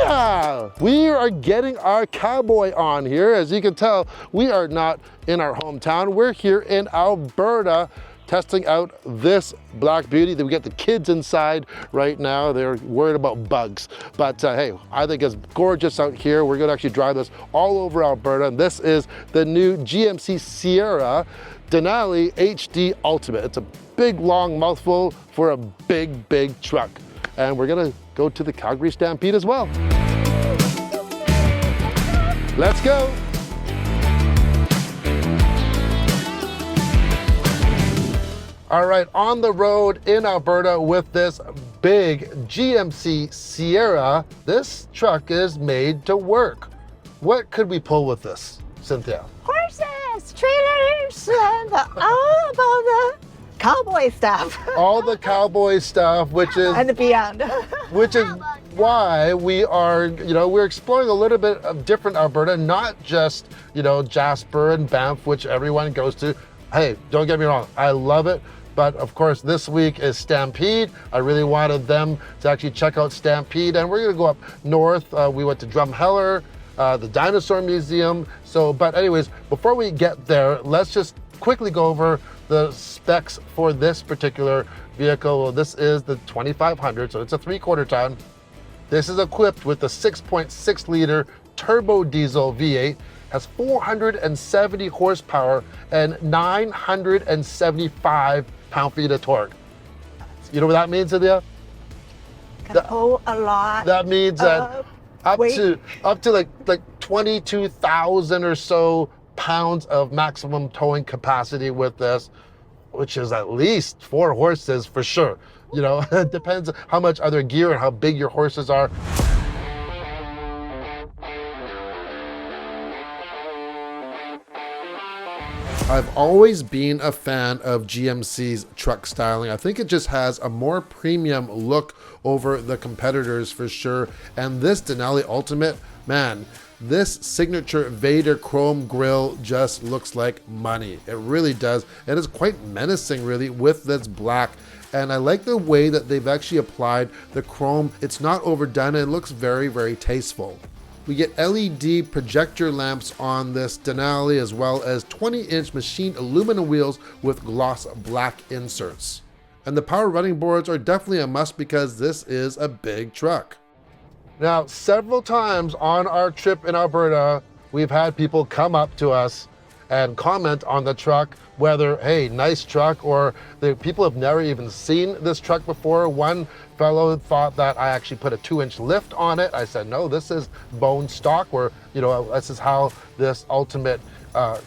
Yeah! We are getting our cowboy on here. As you can tell, we are not in our hometown. We're here in Alberta testing out this black beauty. We got the kids inside right now. They're worried about bugs. But hey, I think it's gorgeous out here. We're gonna actually drive this all over Alberta. And this is the new GMC Sierra Denali HD Ultimate. It's a big, long mouthful for a big, big truck. And we're gonna go to the Calgary Stampede as well. Let's go. All right, on the road in Alberta with this big GMC Sierra. This truck is made to work. What could we pull with this, Cynthia? Horses, trailers, and all about the cowboy stuff. All the cowboy stuff, which is and beyond. Which is why we are, we're exploring a little bit of different Alberta, not just, Jasper and Banff, which everyone goes to. Hey, don't get me wrong, I love it. But of course, this week is Stampede. I really wanted them to actually check out Stampede. And we're gonna go up north. We went to Drumheller, the Dinosaur Museum. But anyways, before we get there, let's just quickly go over the specs for this particular vehicle. This is the 2500, so it's a 3/4 ton. This is equipped with the 6.6 liter turbo diesel V8, has 470 horsepower and 975 pound-feet of torque. You know what that means, Cynthia? Can pull a lot. That means that up to like 22,000 or so pounds of maximum towing capacity with this, which is at least 4 horses for sure. It depends how much other gear and how big your horses are. I've always been a fan of GMC's truck styling. I think it just has a more premium look over the competitors for sure. And this Denali Ultimate, man, this signature Vader chrome grille just looks like money. It really does. And it's quite menacing really with this black. And I like the way that they've actually applied the chrome. It's not overdone. It looks very, very tasteful. We get LED projector lamps on this Denali, as well as 20-inch machined aluminum wheels with gloss black inserts. And the power running boards are definitely a must because this is a big truck. Now, several times on our trip in Alberta, we've had people come up to us and comment on the truck, whether, hey, nice truck, or the people have never even seen this truck before. One fellow thought that I actually put a 2-inch lift on it. I said, no, this is bone stock, where, this is how this Ultimate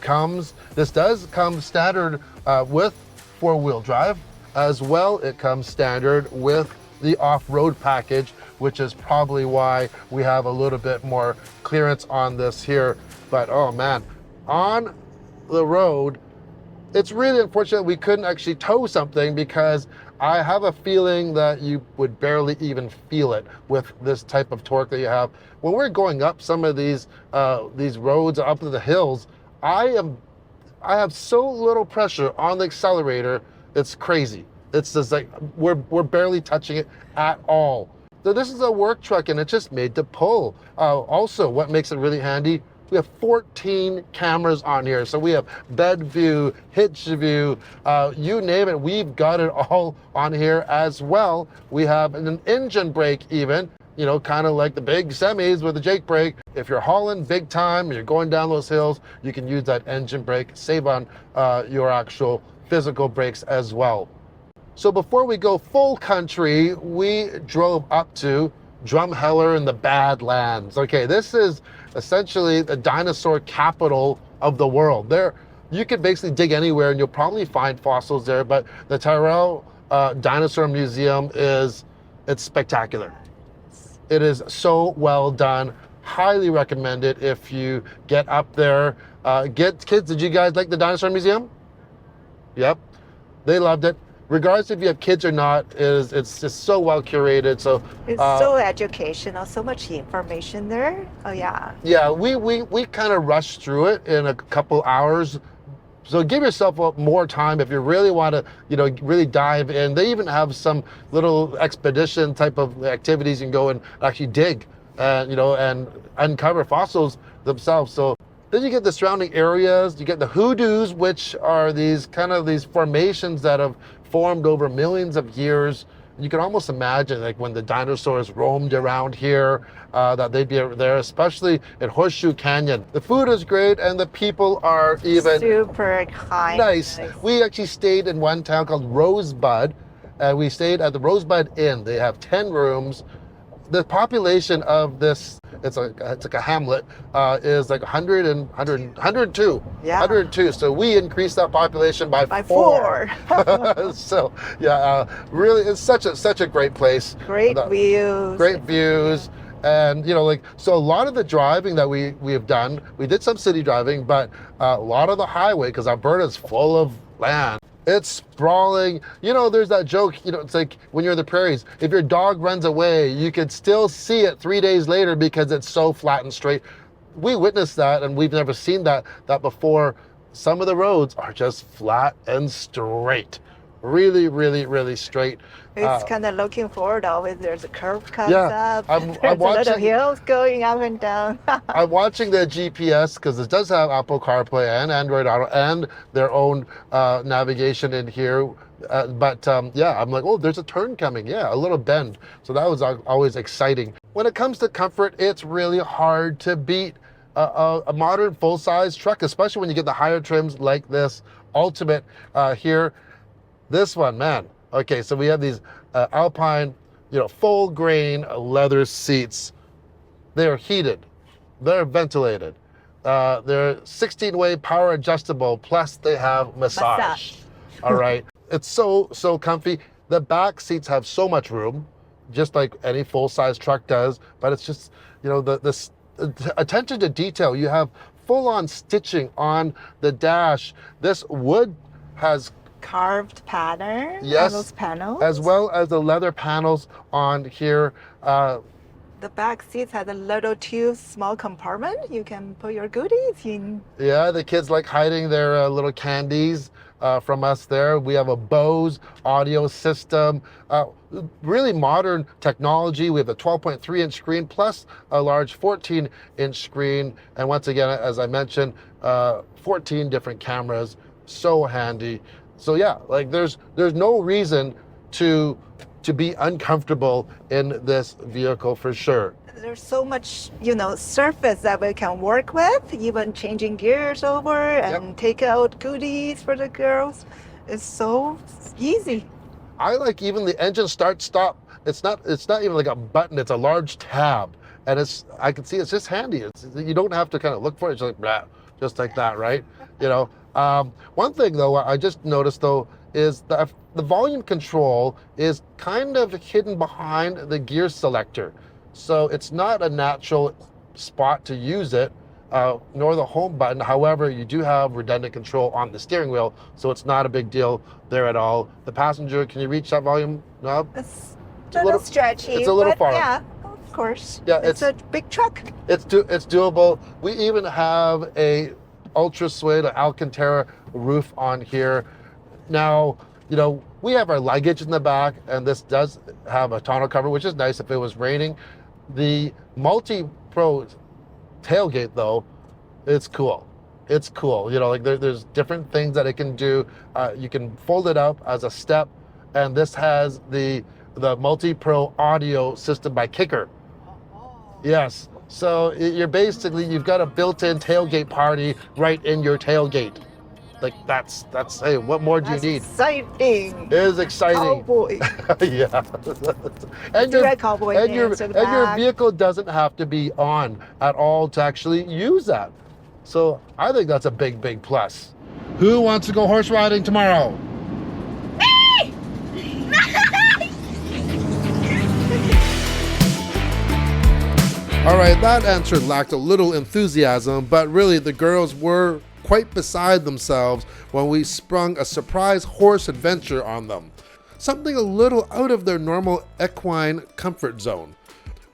comes. This does come standard with 4-wheel drive. As well, it comes standard with the off-road package, which is probably why we have a little bit more clearance on this here. But oh man, on the road, it's really unfortunate we couldn't actually tow something, because I have a feeling that you would barely even feel it with this type of torque that you have. When we're going up some of these roads up to the hills, I have so little pressure on the accelerator, it's crazy. It's just like we're barely touching it at all. So this is a work truck, and it's just made to pull. Also, what makes it really handy, we have 14 cameras on here. So we have bed view, hitch view, you name it, we've got it all on here as well. We have an engine brake even, kind of like the big semis with the Jake brake. If you're hauling big time, you're going down those hills, you can use that engine brake, save on your actual physical brakes as well. So before we go full country, we drove up to Drumheller in the Badlands. Okay, this is essentially the dinosaur capital of the world. There, you could basically dig anywhere and you'll probably find fossils there, but the Tyrrell Dinosaur Museum it's spectacular. It is so well done. Highly recommend it if you get up there. Kids, did you guys like the Dinosaur Museum? Yep, they loved it. Regardless if you have kids or not, it's just so well curated. So it's so educational, so much information there. Oh yeah. Yeah, we kind of rushed through it in a couple hours. So give yourself more time if you really want to, really dive in. They even have some little expedition type of activities. You can go and actually dig and and uncover fossils themselves. So then you get the surrounding areas, you get the hoodoos, which are these formations that have formed over millions of years. You can almost imagine like when the dinosaurs roamed around here, that they'd be there, especially in Horseshoe Canyon. The food is great and the people are even super kind. nice. We actually stayed in one town called Rosebud, and we stayed at the Rosebud Inn. They have 10 rooms. The population of this, it's like a hamlet, is like 102. Yeah. 102. So we increased that population by 4. So yeah, really, it's such a great place. Great views. Great views. And so a lot of the driving that we have done, we did some city driving, but a lot of the highway, because Alberta's full of land. It's sprawling. There's that joke, it's like when you're in the prairies, if your dog runs away, you could still see it 3 days later because it's so flat and straight. We witnessed that and we've never seen that before. Some of the roads are just flat and straight. Really, really, really straight. It's kind of looking forward. Always there's a curve comes yeah, up. I'm There's watching, little hills going up and down. I'm watching the GPS because it does have Apple CarPlay and Android Auto and their own navigation in here. But yeah, I'm like, oh, there's a turn coming. Yeah, a little bend. So that was always exciting. When it comes to comfort, it's really hard to beat a modern full-size truck, especially when you get the higher trims like this Ultimate here. This one, man. Okay, so we have these Alpine, full grain leather seats. They're heated, they're ventilated, they're 16-way power adjustable, plus they have massage. All right, it's so comfy. The back seats have so much room, just like any full-size truck does, but it's just, the attention to detail. You have full-on stitching on the dash. This wood has carved pattern yes, on those panels, as well as the leather panels on here. The back seats have a little small compartment. You can put your goodies in. Yeah, the kids like hiding their little candies from us there. We have a Bose audio system, really modern technology. We have a 12.3-inch screen plus a large 14-inch screen. And once again, as I mentioned, 14 different cameras, so handy. So yeah, like there's no reason to be uncomfortable in this vehicle for sure. There's so much, surface that we can work with, even changing gears over and take out goodies for the girls. It's so easy. I like even the engine start stop. It's not even like a button, it's a large tab. And I can see it's just handy. You don't have to kind of look for it. It's like, blah, just like that, right? One thing though, I just noticed though, is that the volume control is kind of hidden behind the gear selector. So it's not a natural spot to use it, nor the home button. However, you do have redundant control on the steering wheel, so it's not a big deal there at all. The passenger, can you reach that volume knob? It's a little stretchy. It's a little far. Yeah, of course. Yeah, it's a big truck. It's doable. We even have a ultra suede Alcantara roof on here. Now, we have our luggage in the back, and this does have a tonneau cover, which is nice if it was raining. The multi-pro tailgate, though, it's cool. It's cool. There's different things that it can do. You can fold it up as a step, and this has the multi-pro audio system by Kicker. Yes. So you've got a built-in tailgate party right in your tailgate. Like that's hey, what more do you need? Exciting. It is exciting. Cowboy. Yeah. and your vehicle doesn't have to be on at all to actually use that. So I think that's a big, big plus. Who wants to go horse riding tomorrow? Me! All right, that answer lacked a little enthusiasm, but really the girls were quite beside themselves when we sprung a surprise horse adventure on them. Something a little out of their normal equine comfort zone.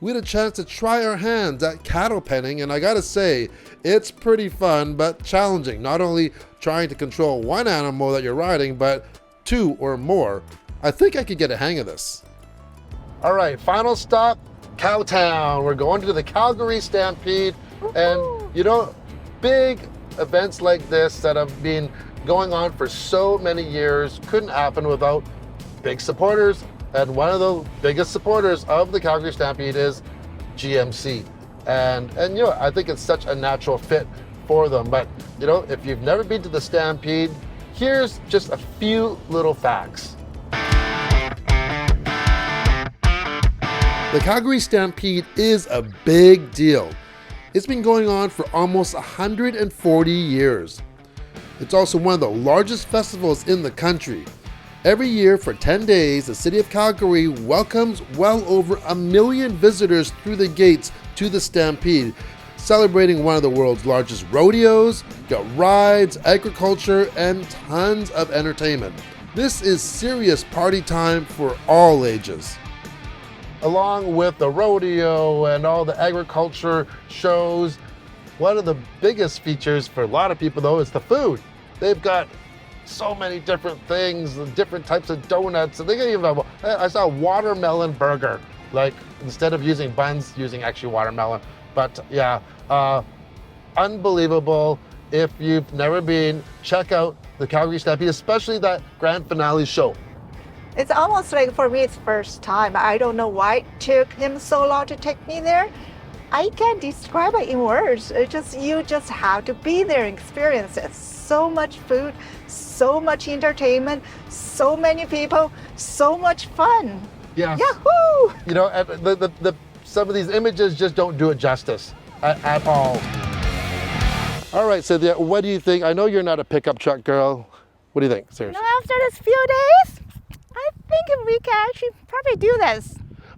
We had a chance to try our hands at cattle penning, and I gotta say, it's pretty fun but challenging. Not only trying to control one animal that you're riding, but 2 or more. I think I could get a hang of this. All right, final stop, Cowtown. We're going to the Calgary Stampede. And you know, big events like this that have been going on for so many years couldn't happen without big supporters. And one of the biggest supporters of the Calgary Stampede is GMC. And you know, I think it's such a natural fit for them. But you know, if you've never been to the Stampede, here's just a few little facts. The Calgary Stampede is a big deal. It's been going on for almost 140 years. It's also one of the largest festivals in the country. Every year for 10 days, the city of Calgary welcomes well over 1 million visitors through the gates to the Stampede, celebrating one of the world's largest rodeos, got rides, agriculture, and tons of entertainment. This is serious party time for all ages. Along with the rodeo and all the agriculture shows, one of the biggest features for a lot of people though is the food. They've got so many different things, different types of donuts. And they can even have, I saw a watermelon burger, like instead of using buns, using actually watermelon. But yeah, unbelievable. If you've never been, check out the Calgary Stampede, especially that grand finale show. It's almost like for me, it's first time. I don't know why it took him so long to take me there. I can't describe it in words. You just have to be there and experience it. So much food, so much entertainment, so many people, so much fun. Yeah. Yahoo! You know, some of these images just don't do it justice at all. All right, Cynthia, what do you think? I know you're not a pickup truck girl. What do you think? Seriously. You know, after this few days, I think we can actually probably do this.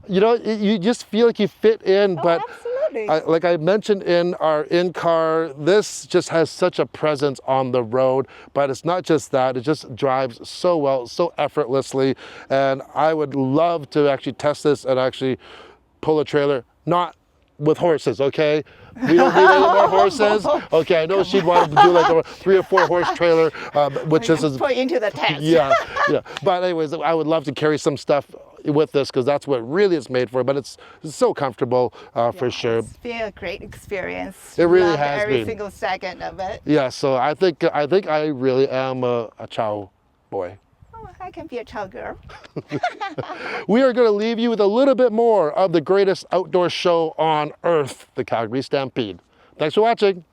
You know, you just feel like you fit in, but absolutely. like I mentioned in our in-car, this just has such a presence on the road, but it's not just that, it just drives so well, so effortlessly, and I would love to actually test this and actually pull a trailer, not with horses, okay? We don't need any more horses. Okay, I know she'd want to do like a 3 or 4 horse trailer, which is put into the tent. Yeah. But anyways, I would love to carry some stuff with this because that's what really it's made for. But it's so comfortable for sure. It's been a great experience. It really Loved has every been. single second of it. Yeah. So I think I really am a chow boy. Oh, I can be a child girl. We are going to leave you with a little bit more of the greatest outdoor show on earth, the Calgary Stampede. Thanks for watching.